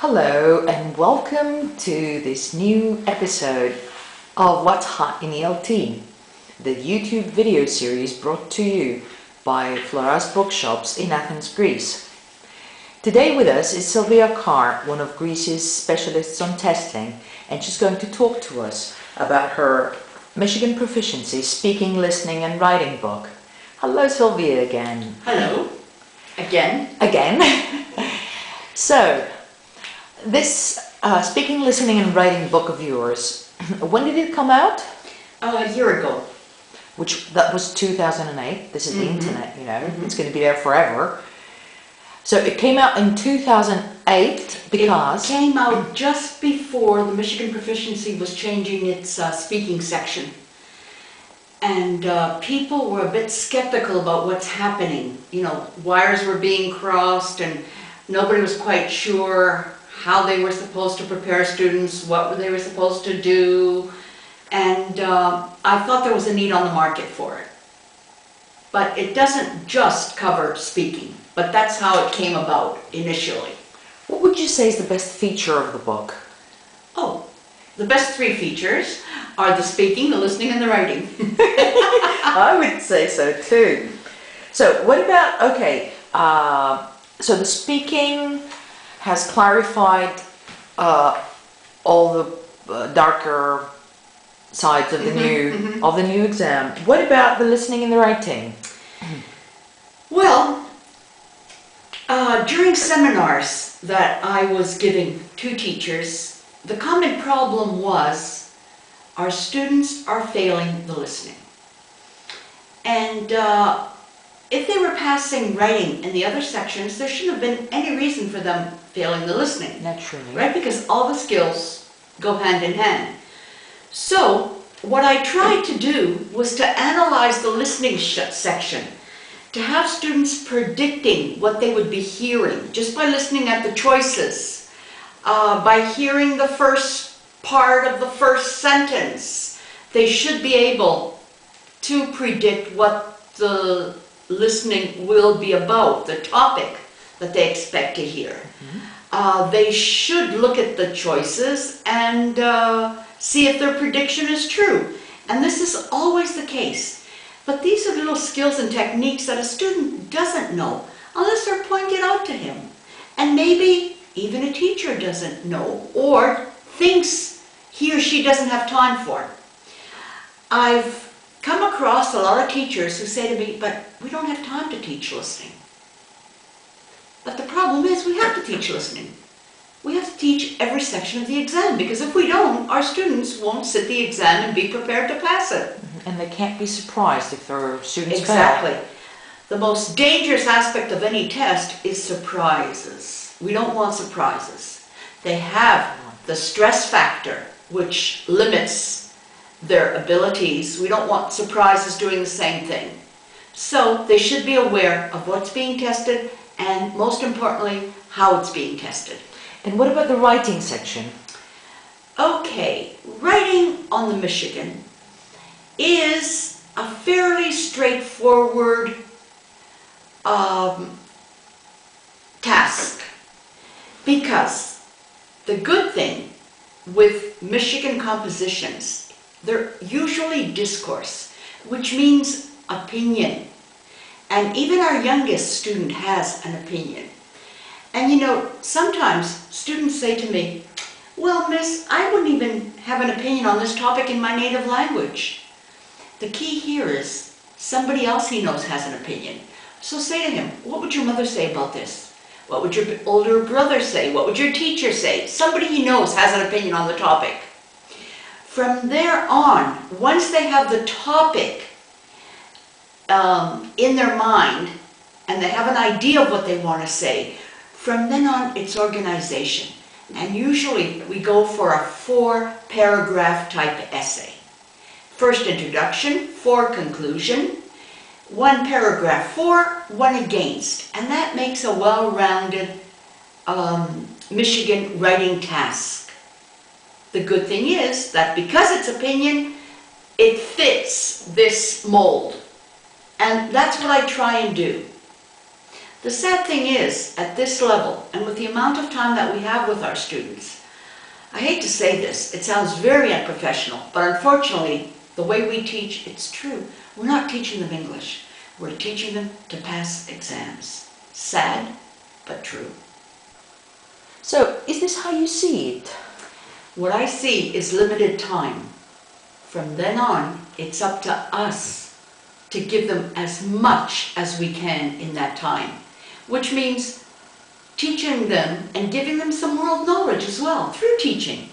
Hello and welcome to this new episode of What's Hot in ELT, the YouTube video series brought to you by Floras Bookshops in Athens, Greece. Today with us is Sylvia Kar, one of Greece's specialists on testing, and she's going to talk to us about her Michigan Proficiency Speaking, Listening and Writing book. Hello Sylvia again. Hello. Again. So, this Speaking, Listening and Writing book of yours, when did it come out? A year ago. That was 2008. This is the internet, you know. It's going to be there forever. So it came out in 2008 because... It came out just before the Michigan Proficiency was changing its speaking section. And people were a bit skeptical about what's happening. You know, wires were being crossed and nobody was quite sure how they were supposed to prepare students, what they were supposed to do. And I thought there was a need on the market for it. But it doesn't just cover speaking, but that's how it came about initially. What would you say is the best feature of the book? Oh, the best three features are the speaking, the listening, and the writing. I would say so too. So what about, okay, so the speaking has clarified all the darker sides of the new exam. What about the listening and the writing? Well, during seminars that I was giving to teachers, the common problem was our students are failing the listening. And if they were passing writing in the other sections, there shouldn't have been any reason for them failing the listening. Naturally. Right? Because all the skills go hand in hand. So, what I tried to do was to analyze the listening section, to have students predicting what they would be hearing, just by listening at the choices, by hearing the first part of the first sentence. They should be able to predict what the listening will be about, the topic that they expect to hear. They should look at the choices and see if their prediction is true. And this is always the case. But these are little skills and techniques that a student doesn't know unless they're pointed out to him. And maybe even a teacher doesn't know or thinks he or she doesn't have time for. I've come across a lot of teachers who say to me, but we don't have time to teach listening. But the problem is we have to teach listening. We have to teach every section of the exam, because if we don't, our students won't sit the exam and be prepared to pass it. And they can't be surprised if their students fail. Exactly. The most dangerous aspect of any test is surprises. We don't want surprises. They have the stress factor, which limits their abilities. We don't want surprises doing the same thing. So they should be aware of what's being tested and, most importantly, how it's being tested. And what about the writing section? Okay, writing on the Michigan is a fairly straightforward task, because the good thing with Michigan compositions, they're usually discourse, which means opinion. And even our youngest student has an opinion. And you know, sometimes students say to me, well, miss, I wouldn't even have an opinion on this topic in my native language. The key here is somebody else he knows has an opinion. So say to him, what would your mother say about this? What would your older brother say? What would your teacher say? Somebody he knows has an opinion on the topic. From there on, once they have the topic in their mind, and they have an idea of what they want to say, from then on it's organization. And usually we go for a 4-paragraph type essay. First introduction, 4 conclusion, 1 paragraph for, 1 against. And that makes a well-rounded Michigan writing task. The good thing is that because it's opinion, it fits this mold. And that's what I try and do. The sad thing is, at this level, and with the amount of time that we have with our students, I hate to say this, it sounds very unprofessional, but unfortunately, the way we teach, it's true. We're not teaching them English. We're teaching them to pass exams. Sad, but true. So, is this how you see it? What I see is limited time. From then on, it's up to us to give them as much as we can in that time, which means teaching them and giving them some world knowledge as well through teaching.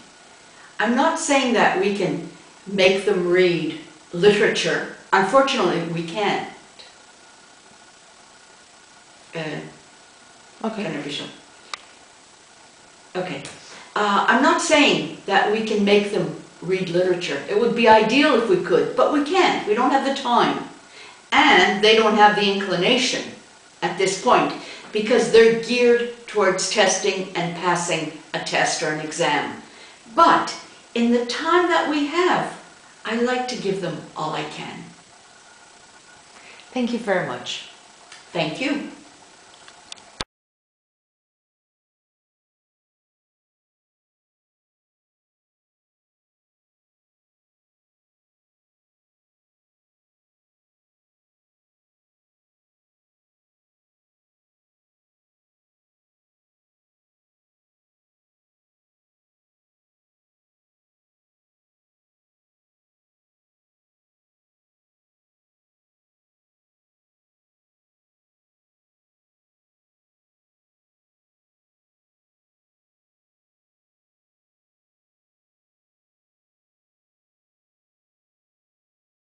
I'm not saying that we can make them read literature. Unfortunately, we can't. Okay. I'm not saying that we can make them read literature. It would be ideal if we could, but we can't. We don't have the time. And they don't have the inclination at this point because they're geared towards testing and passing a test or an exam. But in the time that we have, I like to give them all I can. Thank you very much. Thank you.